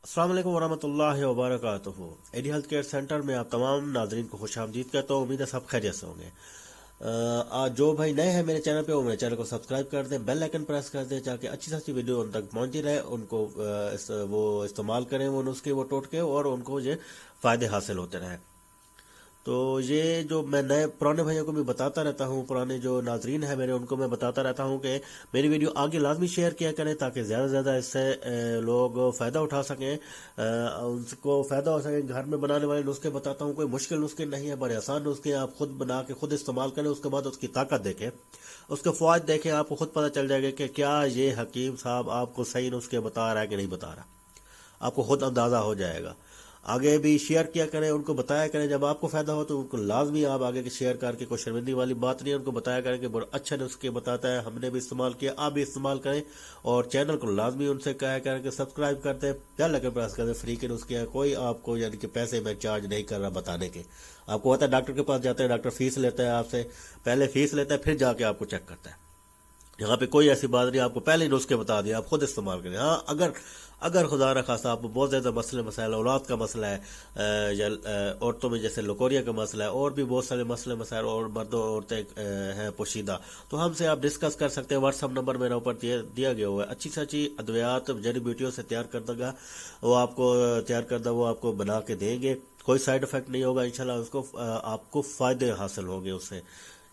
अस्सलाम वालेकुम वरहमतुल्लाहि वबरकातुहू। एडी हेल्थ केयर सेंटर में आप तमाम नाजरीन को खुश आमदीद कहता हूँ। उम्मीद है सब खैरियत से होंगे। आज जो भाई नए हैं मेरे चैनल पे, वो मेरे चैनल को सब्सक्राइब कर दें, बेल आइकन प्रेस कर दें ताकि अच्छी से अच्छी वीडियो उन तक पहुंचती रहे, उनको वो इस्तेमाल करें वो नुस्खे वो टोटके, और उनको ये फ़ायदे हासिल होते रहें। तो ये जो मैं नए पुराने भाइयों को भी बताता रहता हूँ, पुराने जो नाजरीन हैं मेरे, उनको मैं बताता रहता हूँ कि मेरी वीडियो आगे लाजमी शेयर किया करें ताकि ज़्यादा से ज़्यादा इससे लोग फ़ायदा उठा सकें, उनको फ़ायदा हो सके। घर में बनाने वाले नुस्खे बताता हूँ, कोई मुश्किल नुस्खे नहीं है, बड़े आसान नुस्खे आप खुद बना के खुद इस्तेमाल करें। उसके बाद उसकी ताकत देखें, उसके फ़वाद देखें, आपको खुद पता चल जाएगा कि क्या ये हकीम साहब आपको सही नुस्खे बता रहा है कि नहीं बता रहा। आपको खुद अंदाज़ा हो जाएगा। आगे भी शेयर किया करें, उनको बताया करें। जब आपको फायदा हो तो उनको लाजमी आप आगे के शेयर करके, कोई शर्मिंदगी वाली बात नहीं है, उनको बताया करें कि बड़ा अच्छा नुस्खे बताता है, हमने भी इस्तेमाल किया, आप भी इस्तेमाल करें। और चैनल को लाजमी उनसे कहा करें कि सब्सक्राइब करते हैं, बेल आइकन प्रेस करते, फ्री के नुस्खे हैं, कोई आपको यानी कि पैसे मैं चार्ज नहीं कर रहा बताने के। आपको पता है डॉक्टर के पास जाते हैं, डॉक्टर फीस लेता है आपसे, पहले फीस लेता है फिर जाके आपको चेक करता है। यहाँ पे कोई ऐसी बात नहीं, आपको पहले ही नुस्खे बता दिया, आप खुद इस्तेमाल करें। हाँ, अगर खुदा न खासा आपको बहुत ज़्यादा मसले मसाइल, औलाद का मसला है, या औरतों में जैसे लकोरिया का मसला है, और भी बहुत सारे मसले मसाइल, और मर्दों औरतें हैं पोशीदा, तो हमसे आप डिस्कस कर सकते हैं। व्हाट्सअप नंबर मेरे ऊपर दिया गया हुआ है। अच्छी से अच्छी अद्वियात जड़ी बूटियों से तैयार कर देगा वो आपको बना के देंगे। कोई साइड इफेक्ट नहीं होगा इंशाल्लाह। उसको आपको फ़ायदे हासिल होंगे उससे,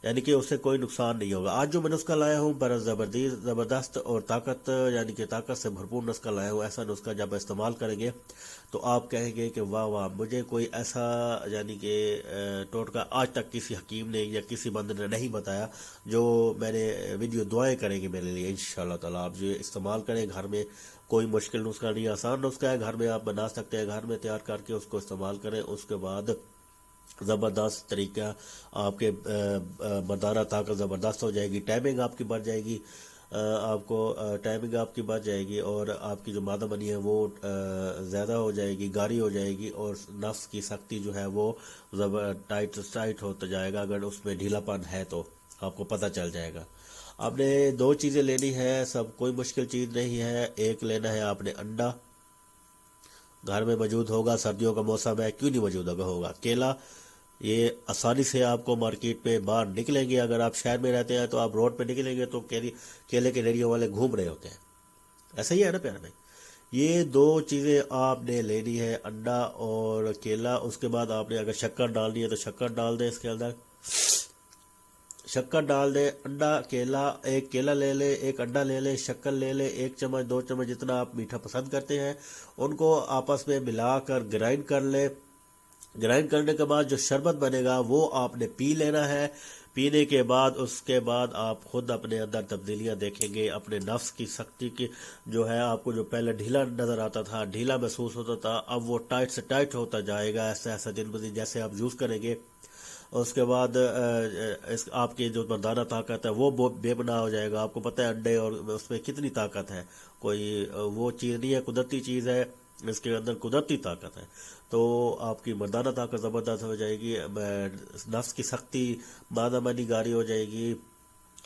यानी कि उससे कोई नुकसान नहीं होगा। आज जो मैं नुस्खा लाया हूँ बड़ा ज़बरदस्त और ताकत, यानी कि ताकत से भरपूर नुस्खा लाया हूँ। ऐसा नुस्खा जब इस्तेमाल करेंगे तो आप कहेंगे कि वाह वाह, मुझे कोई ऐसा यानी कि टोटका आज तक किसी हकीम ने या किसी बंदे ने नहीं बताया। जो मैंने वीडियो दुआएं करेंगे मेरे लिए इंशाल्लाह ताला। आप जो इस्तेमाल करें घर में, कोई मुश्किल नुस्खा नहीं, आसान नुस्खा है, घर में आप बना सकते हैं। घर में तैयार करके उसको इस्तेमाल करें, उसके बाद ज़बरदस्त तरीका आपके मर्दाना ताकत ज़बरदस्त हो जाएगी। टाइमिंग आपकी बढ़ जाएगी, टाइमिंग आपकी बढ़ जाएगी, और आपकी जो मादा बनी है वो ज़्यादा हो जाएगी, गारी हो जाएगी, और नफ्स की सख्ती जो है वो टाइट होता जाएगा। अगर उसमें ढीलापन है तो आपको पता चल जाएगा। आपने दो चीज़ें लेनी है, सब कोई मुश्किल चीज़ नहीं है। एक लेना है आपने अंडा, घर में मौजूद होगा, सर्दियों का मौसम है, क्यों नहीं मौजूद होगा। केला, ये आसानी से आपको मार्केट में बाहर निकलेंगे। अगर आप शहर में रहते हैं तो आप रोड पे निकलेंगे तो केले के रेडियो वाले घूम रहे होते हैं, ऐसा ही है ना प्यार भाई। ये दो चीज़ें आपने लेनी है, अंडा और केला। उसके बाद आपने अगर शक्कर डालनी है तो शक्कर डाल दें, इसके अंदर शक्कर डाल दें। अंडा केला, एक केला ले ले, एक अंडा ले ले, शक्कर ले ले, 1 चम्मच 2 चम्मच जितना आप मीठा पसंद करते हैं, उनको आपस में मिलाकर ग्राइंड कर ले। ग्राइंड करने के बाद जो शरबत बनेगा वो आपने पी लेना है। पीने के बाद उसके बाद आप खुद अपने अंदर तब्दीलियां देखेंगे, अपने नफ्स की सख्ती की जो है। आपको जो पहले ढीला नज़र आता था, ढीला महसूस होता था, अब वो टाइट से टाइट होता जाएगा। ऐसा ऐसा दिन ब दिन जैसे आप यूज़ करेंगे, उसके बाद आपकी जो मर्दाना ताकत है वो बेबना हो जाएगा। आपको पता है अंडे और उसमें कितनी ताकत है, कोई वो चीज़ नहीं है, कुदरती चीज़ है, इसके अंदर कुदरती ताकत है। तो आपकी मर्दाना ताकत ज़बरदस्त हो जाएगी, नफ्स की सख्ती मादा मनी गारी हो जाएगी।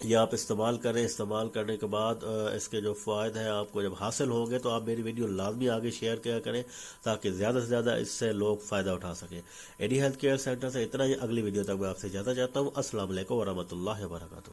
ये आप इस्तेमाल करें। इस्तेमाल करने के बाद इसके जो फ़ायदे हैं आपको जब हासिल होंगे तो आप मेरी वीडियो लाजमी आगे शेयर किया करें ताकि ज़्यादा से ज़्यादा इससे लोग फ़ायदा उठा सकें। एडी हेल्थ केयर सेंटर से इतना ही। अगली वीडियो तक मैं आपसे ज़्यादा चाहता हूँ। अस्सलाम वालेकुम वरहमतुल्लाहि वबरकातुहू।